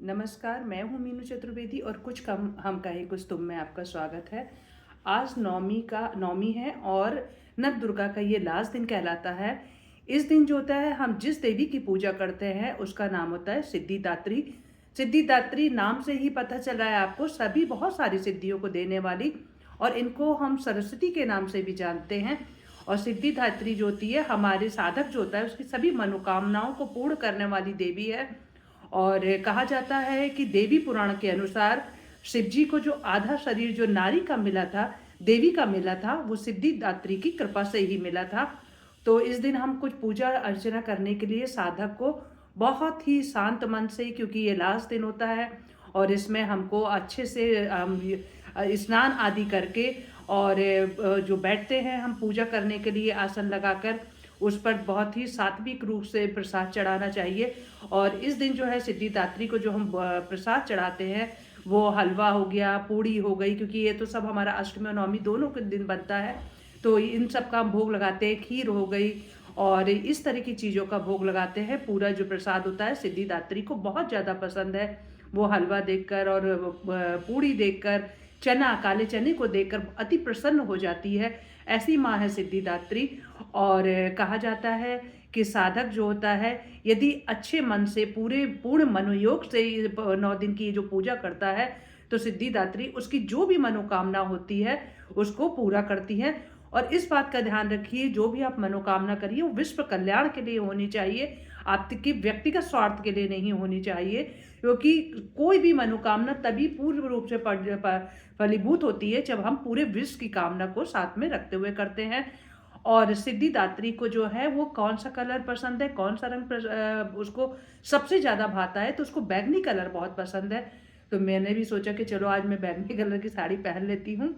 नमस्कार, मैं हूँ मीनू चतुर्वेदी और कुछ कम हम कहें कुछ तुम में आपका स्वागत है। आज नवमी है और नव दुर्गा का ये लास्ट दिन कहलाता है। इस दिन जो होता है हम जिस देवी की पूजा करते हैं उसका नाम होता है सिद्धिदात्री। सिद्धिदात्री नाम से ही पता चला है आपको, सभी बहुत सारी सिद्धियों को देने वाली, और इनको हम सरस्वती के नाम से भी जानते हैं। और सिद्धिदात्री जो होती है हमारे साधक जो होता है उसकी सभी मनोकामनाओं को पूर्ण करने वाली देवी है। और कहा जाता है कि देवी पुराण के अनुसार शिव जी को जो आधा शरीर जो नारी का मिला था, देवी का मिला था, वो सिद्धिदात्री की कृपा से ही मिला था। तो इस दिन हम कुछ पूजा अर्चना करने के लिए साधक को बहुत ही शांत मन से, क्योंकि ये लास्ट दिन होता है और इसमें हमको अच्छे से स्नान आदि करके और जो बैठते हैं हम पूजा करने के लिए आसन लगाकर, उस पर बहुत ही सात्विक रूप से प्रसाद चढ़ाना चाहिए। और इस दिन जो है सिद्धिदात्री को जो हम प्रसाद चढ़ाते हैं वो हलवा हो गया, पूड़ी हो गई, क्योंकि ये तो सब हमारा अष्टमी और नवमी दोनों के दिन बनता है, तो इन सब का हम भोग लगाते हैं। खीर हो गई और इस तरह की चीज़ों का भोग लगाते हैं। पूरा जो प्रसाद होता है सिद्धिदात्री को बहुत ज़्यादा पसंद है। वो हलवा देखकर और पूड़ी देखकर, चना, काले चने को देखकर अति प्रसन्न हो जाती है। ऐसी माँ है सिद्धिदात्री। और कहा जाता है कि साधक जो होता है यदि अच्छे मन से पूरे पूर्ण मनोयोग से 9 दिन की जो पूजा करता है तो सिद्धिदात्री उसकी जो भी मनोकामना होती है उसको पूरा करती है। और इस बात का ध्यान रखिए, जो भी आप मनोकामना करिए वो विश्व कल्याण के लिए होनी चाहिए, आपके व्यक्तिगत स्वार्थ के लिए नहीं होनी चाहिए। क्योंकि कोई भी मनोकामना तभी पूर्ण रूप से फलीभूत होती है जब हम पूरे विश्व की कामना को साथ में रखते हुए करते हैं। और सिद्धिदात्री को जो है वो कौन सा कलर पसंद है, कौन सा रंग उसको सबसे ज़्यादा भाता है, तो उसको बैंगनी कलर बहुत पसंद है। तो मैंने भी सोचा कि चलो आज मैं बैंगनी कलर की साड़ी पहन लेती हूँ,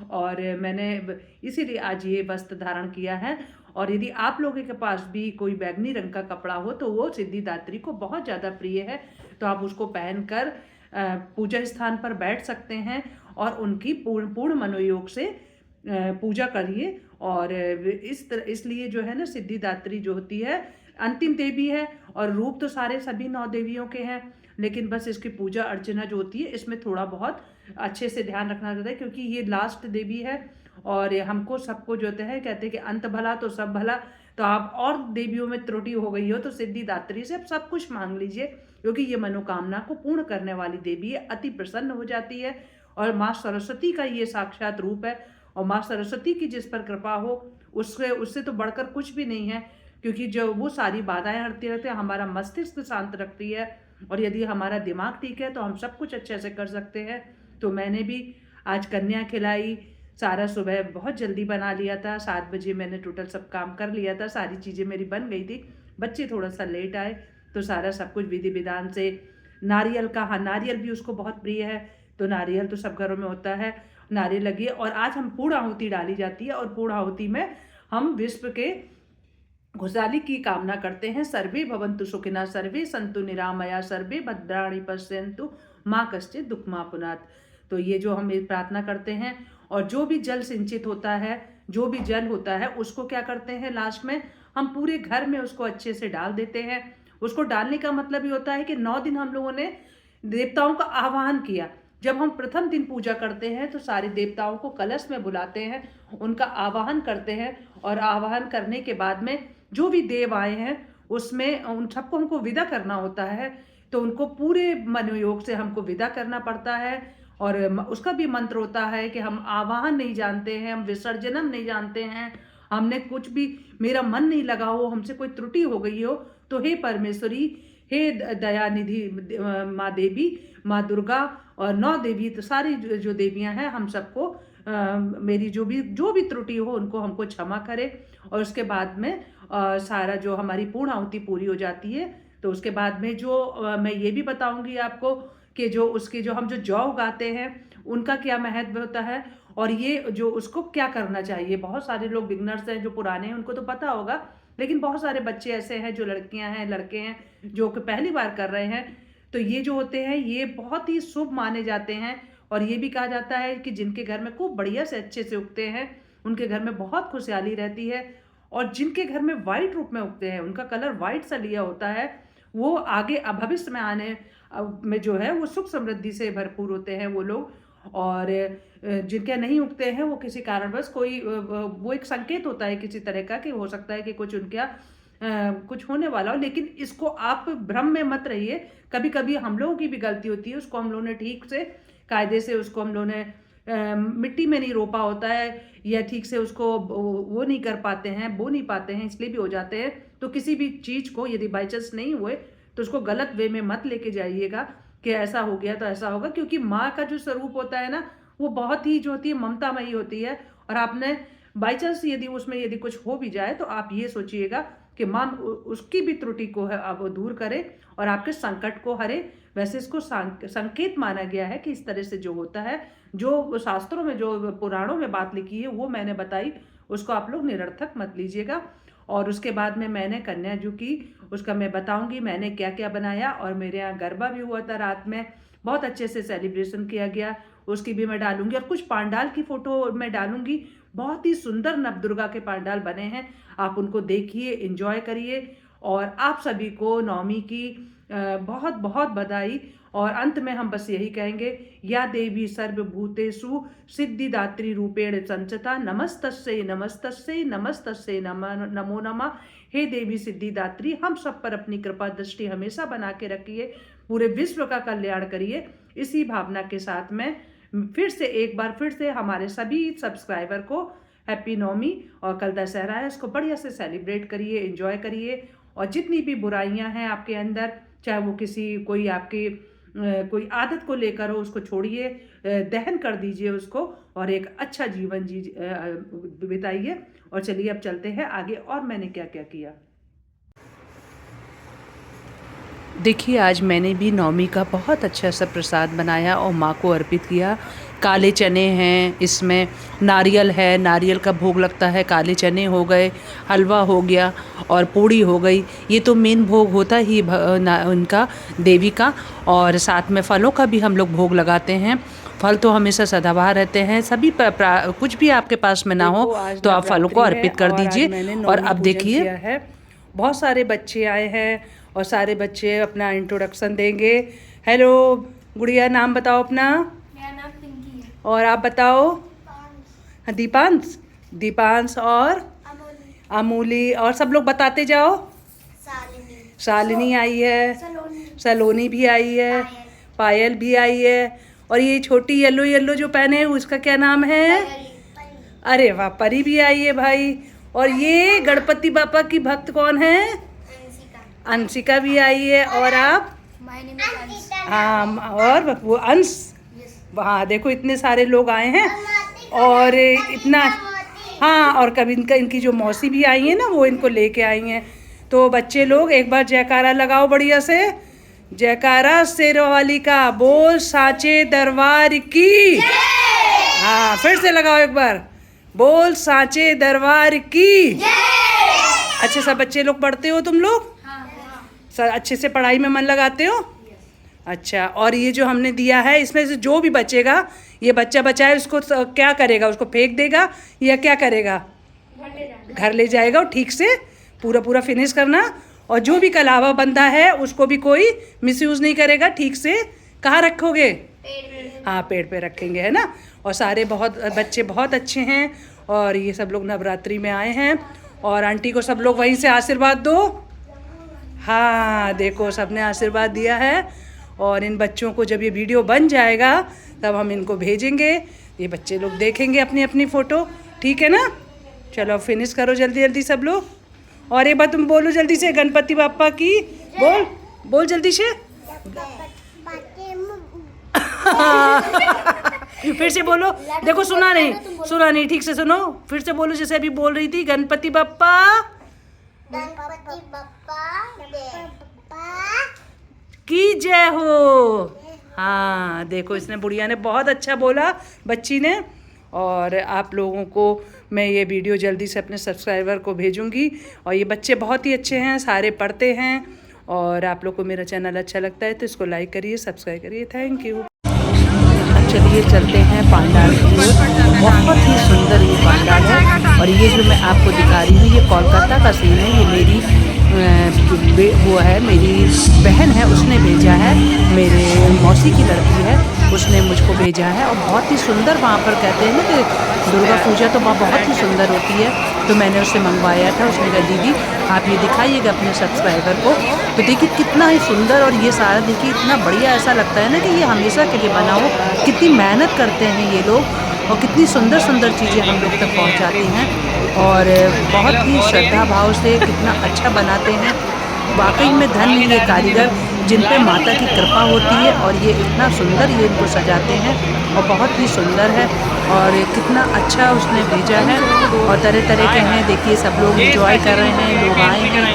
और मैंने इसीलिए आज ये वस्त्र धारण किया है। और यदि आप लोगों के पास भी कोई बैंगनी रंग का कपड़ा हो तो वो सिद्धिदात्री को बहुत ज़्यादा प्रिय है, तो आप उसको पहनकर पूजा स्थान पर बैठ सकते हैं और उनकी पूर्ण पूर्ण मनोयोग से पूजा करिए। और इसलिए जो है ना, सिद्धिदात्री जो होती है अंतिम देवी है, और रूप तो सारे सभी 9 देवियों के हैं, लेकिन बस इसकी पूजा अर्चना जो होती है इसमें थोड़ा बहुत अच्छे से ध्यान रखना चाहता है, क्योंकि ये लास्ट देवी है। और हमको सबको जो होता है कहते हैं कि अंत भला तो सब भला। तो आप और देवियों में त्रुटि हो गई हो तो सिद्धिदात्री से आप सब कुछ मांग लीजिए, क्योंकि ये मनोकामना को पूर्ण करने वाली देवी है, अति प्रसन्न हो जाती है। और माँ सरस्वती का ये साक्षात रूप है, और माँ सरस्वती की जिस पर कृपा हो उससे उससे तो बढ़कर कुछ भी नहीं है, क्योंकि जो वो सारी बाधाएं हटती रहती है, हमारा मस्तिष्क शांत रखती है, और यदि हमारा दिमाग ठीक है तो हम सब कुछ अच्छे से कर सकते हैं। तो मैंने भी आज कन्या खिलाई, सारा सुबह बहुत जल्दी बना लिया था, 7 बजे मैंने टोटल सब काम कर लिया था, सारी चीज़ें मेरी बन गई थी। बच्चे थोड़ा सा लेट आए तो सारा सब कुछ विधि विधान से, नारियल का, हाँ नारियल भी उसको बहुत प्रिय है, तो नारियल तो सब घरों में होता है, नारियल लगी है। और आज हम पूर्ण आहुति डाली जाती है, और पूर्ण आहुति में हम विश्व के खुशहाली की कामना करते हैं। सर्वे भवन्तु सुखिनः, सर्वे सन्तु निरामया, सर्वे भद्राणि पश्यन्तु माँ कश्चित् दुःखमाप्नुयात्। तो ये जो हम ये प्रार्थना करते हैं, और जो भी जल सिंचित होता है, जो भी जल होता है उसको क्या करते हैं, लास्ट में हम पूरे घर में उसको अच्छे से डाल देते हैं। उसको डालने का मतलब ये होता है कि 9 दिन हम लोगों ने देवताओं का आह्वान किया। जब हम प्रथम दिन पूजा करते हैं तो सारे देवताओं को कलश में बुलाते हैं, उनका आवाहन करते हैं, और आवाहन करने के बाद में जो भी देव आए हैं उसमें उन सबको हमको विदा करना होता है। तो उनको पूरे मनोयोग से हमको विदा करना पड़ता है। और उसका भी मंत्र होता है कि हम आवाहन नहीं जानते हैं, हम विसर्जनम नहीं जानते हैं, हमने कुछ भी, मेरा मन नहीं लगा हो, हमसे कोई त्रुटि हो गई हो, तो हे परमेश्वरी, हे दयानिधि माँ देवी, माँ दुर्गा और 9 देवी, तो सारी जो देवियां हैं हम सबको मेरी जो भी त्रुटि हो उनको हमको क्षमा करे। और उसके बाद में सारा जो हमारी पूर्ण आहुति पूरी हो जाती है। तो उसके बाद में जो मैं ये भी बताऊंगी आपको कि जो उसके जो हम जो जौ उगाते हैं उनका क्या महत्व होता है, और ये जो उसको क्या करना चाहिए। बहुत सारे लोग बिगनर्स हैं जो पुराने हैं उनको तो पता होगा, लेकिन बहुत सारे बच्चे ऐसे हैं, जो लड़कियां हैं, लड़के हैं, जो कि पहली बार कर रहे हैं। तो ये जो होते हैं ये बहुत ही शुभ माने जाते हैं। और ये भी कहा जाता है कि जिनके घर में खूब बढ़िया से अच्छे से उगते हैं उनके घर में बहुत खुशहाली रहती है। और जिनके घर में वाइट रूप में उगते हैं, उनका कलर वाइट सा लिया होता है, वो आगे भविष्य में आने में जो है वो सुख समृद्धि से भरपूर होते हैं वो लोग। और जिनके नहीं उगते हैं वो किसी कारणवश कोई वो एक संकेत होता है किसी तरह का कि हो सकता है कि कुछ उनके कुछ होने वाला हो। लेकिन इसको आप भ्रम में मत रहिए, कभी कभी हम लोगों की भी गलती होती है, उसको हम लोगों ने ठीक से कायदे से उसको हम लोगों ने मिट्टी में नहीं रोपा होता है, या ठीक से उसको वो नहीं कर पाते हैं, बो नहीं पाते हैं, इसलिए भी हो जाते हैं। तो किसी भी चीज़ को यदि बाई चांस नहीं हुए तो उसको गलत वे में मत लेके जाइएगा कि ऐसा हो गया तो ऐसा होगा, क्योंकि माँ का जो स्वरूप होता है ना वो बहुत ही जो होती है ममतामयी होती है। और आपने बाई चांस यदि उसमें यदि कुछ हो भी जाए तो आप ये सोचिएगा कि माँ उसकी भी त्रुटि को है अब वो दूर करे और आपके संकट को हरे। वैसे इसको संकेत माना गया है कि इस तरह से जो होता है, जो शास्त्रों में जो पुराणों में बात लिखी है वो मैंने बताई, उसको आप लोग निरर्थक मत लीजिएगा। और उसके बाद में मैंने कन्या जो की उसका मैं बताऊंगी मैंने क्या क्या बनाया। और मेरे यहाँ गरबा भी हुआ था रात में, बहुत अच्छे से सेलिब्रेशन किया गया, उसकी भी मैं डालूंगी। और कुछ पांडाल की फोटो मैं डालूंगी, बहुत ही सुंदर नवदुर्गा के पांडाल बने हैं, आप उनको देखिए, एंजॉय करिए। और आप सभी को नवमी की बहुत बहुत बधाई। और अंत में हम बस यही कहेंगे, या देवी सर्वभूतेषु सिद्धिदात्री रूपेण संचता नमस्तस्यै नमस्तस्यै नमस्तस्यै नमो नमः। हे देवी सिद्धिदात्री, हम सब पर अपनी कृपा दृष्टि हमेशा बना के रखिए, पूरे विश्व का कल्याण करिए। इसी भावना के साथ में फिर से एक बार फिर से हमारे सभी सब्सक्राइबर को हैप्पी नवमी। और कल दशहरा है, इसको बढ़िया से सेलिब्रेट करिए, एंजॉय करिए। और जितनी भी बुराइयां हैं आपके अंदर, चाहे वो कोई आपकी कोई आदत को लेकर हो, उसको छोड़िए, दहन कर दीजिए उसको, और एक अच्छा जीवन बिताइए। और चलिए अब चलते हैं आगे और मैंने क्या क्या किया। देखिए आज मैंने भी नवमी का बहुत अच्छा सा प्रसाद बनाया और माँ को अर्पित किया। काले चने हैं, इसमें नारियल है, नारियल का भोग लगता है, काले चने हो गए, हलवा हो गया और पूड़ी हो गई। ये तो मेन भोग होता ही उनका देवी का। और साथ में फलों का भी हम लोग भोग लगाते हैं। फल तो हमेशा सदाबहार रहते हैं, सभी कुछ भी आपके पास में ना हो तो आप फलों को अर्पित कर दीजिए। और अब देखिए बहुत सारे बच्चे आए हैं और सारे बच्चे अपना इंट्रोडक्शन देंगे। हेलो गुड़िया, नाम बताओ अपना। मेरा नाम पिंकी है। और आप बताओ। दीपांश, दीपांश और अमूली। और सब लोग बताते जाओ। शालिनी आई है, सलोनी भी आई है, पायल भी आई है। और ये छोटी येलो येलो जो पहने हैं उसका क्या नाम है? अरे वाह, परी भी आई है भाई। और ये गणपति बापा की भक्त कौन है? अंशिका भी आई है। और आप? हाँ, और वो अंश। हाँ देखो इतने सारे लोग आए हैं और इतना। हाँ, और कभी इनकी जो मौसी भी आई है ना वो इनको लेके आई हैं। तो बच्चे लोग एक बार जयकारा लगाओ बढ़िया से। जयकारा शेरवाली का, बोल साचे दरबार की। हाँ फिर से लगाओ एक बार, बोल साचे दरबार की। अच्छे सब बच्चे लोग पढ़ते हो तुम लोग? सर अच्छे से पढ़ाई में मन लगाते हो? अच्छा। और ये जो हमने दिया है इसमें से जो भी बचेगा, ये बच्चा बचाए उसको क्या करेगा? उसको फेंक देगा या क्या करेगा? घर ले जाएगा। और ठीक से पूरा पूरा फिनिश करना। और जो भी कलावा बनता है उसको भी कोई मिसयूज़ नहीं करेगा। ठीक से कहाँ रखोगे? हाँ पेड़ पे रखेंगे, है ना। और सारे बच्चे बहुत अच्छे हैं। और ये सब लोग नवरात्रि में आए हैं। और आंटी को सब लोग वहीं से आशीर्वाद दो। हाँ देखो सबने आशीर्वाद दिया है। और इन बच्चों को जब ये वीडियो बन जाएगा तब हम इनको भेजेंगे, ये बच्चे लोग देखेंगे अपनी अपनी फ़ोटो। ठीक है ना। चलो फिनिश करो जल्दी जल्दी सब लोग। और एक बार तुम बोलो जल्दी से, गणपति बापा की। बोल जल्दी से। फिर से बोलो। देखो सुना नहीं, ठीक से सुनो। फिर से बोलो जैसे अभी बोल रही थी। गणपति बापा की जय हो। हाँ देखो इसने, बुढ़िया ने बहुत अच्छा बोला, बच्ची ने। और आप लोगों को मैं ये वीडियो जल्दी से अपने सब्सक्राइबर को भेजूंगी। और ये बच्चे बहुत ही अच्छे हैं, सारे पढ़ते हैं। और आप लोग को मेरा चैनल अच्छा लगता है तो इसको लाइक करिए, सब्सक्राइब करिए। Thank you. चलिए चलते हैं पांडाल की ओर। बहुत ही सुंदर ये पांडाल है। और ये जो मैं आपको दिखा रही हूँ ये कोलकाता का सीन है। ये मेरी वो है मेरी बहन है, उसने भेजा है, मेरे मौसी की लड़की है, उसने मुझको भेजा है। और बहुत ही सुंदर वहाँ पर कहते हैं ना कि दुर्गा पूजा तो वहाँ बहुत ही सुंदर होती है। तो मैंने उससे मंगवाया था। उसने कहा दीदी आप ये दिखाइएगा अपने सब्सक्राइबर को। तो देखिए कितना ही सुंदर, और ये सारा देखिए इतना बढ़िया, ऐसा लगता है ना कि ये हमेशा के लिए बना हो। कितनी मेहनत करते हैं ये लोग, और कितनी सुंदर सुंदर चीज़ें हम लोग तक पहुंचाते हैं, और बहुत ही श्रद्धा भाव से कितना अच्छा बनाते हैं। वाकई में धन है ये कारीगर जिन पे माता की कृपा होती है, और ये इतना सुंदर ये इनको सजाते हैं, और बहुत ही सुंदर है। और कितना अच्छा उसने भेजा है, और तरह तरह के हैं। देखिए सब लोग एंजॉय कर रहे हैं, लोग आए हैं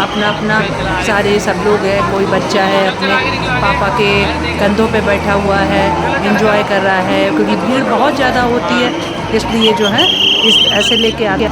अपना अपना, सारे सब लोग हैं। कोई बच्चा है अपने पापा के कंधों पे बैठा हुआ है, एंजॉय कर रहा है, क्योंकि भीड़ बहुत ज़्यादा होती है, इसलिए जो है इस ऐसे लेके आ गया।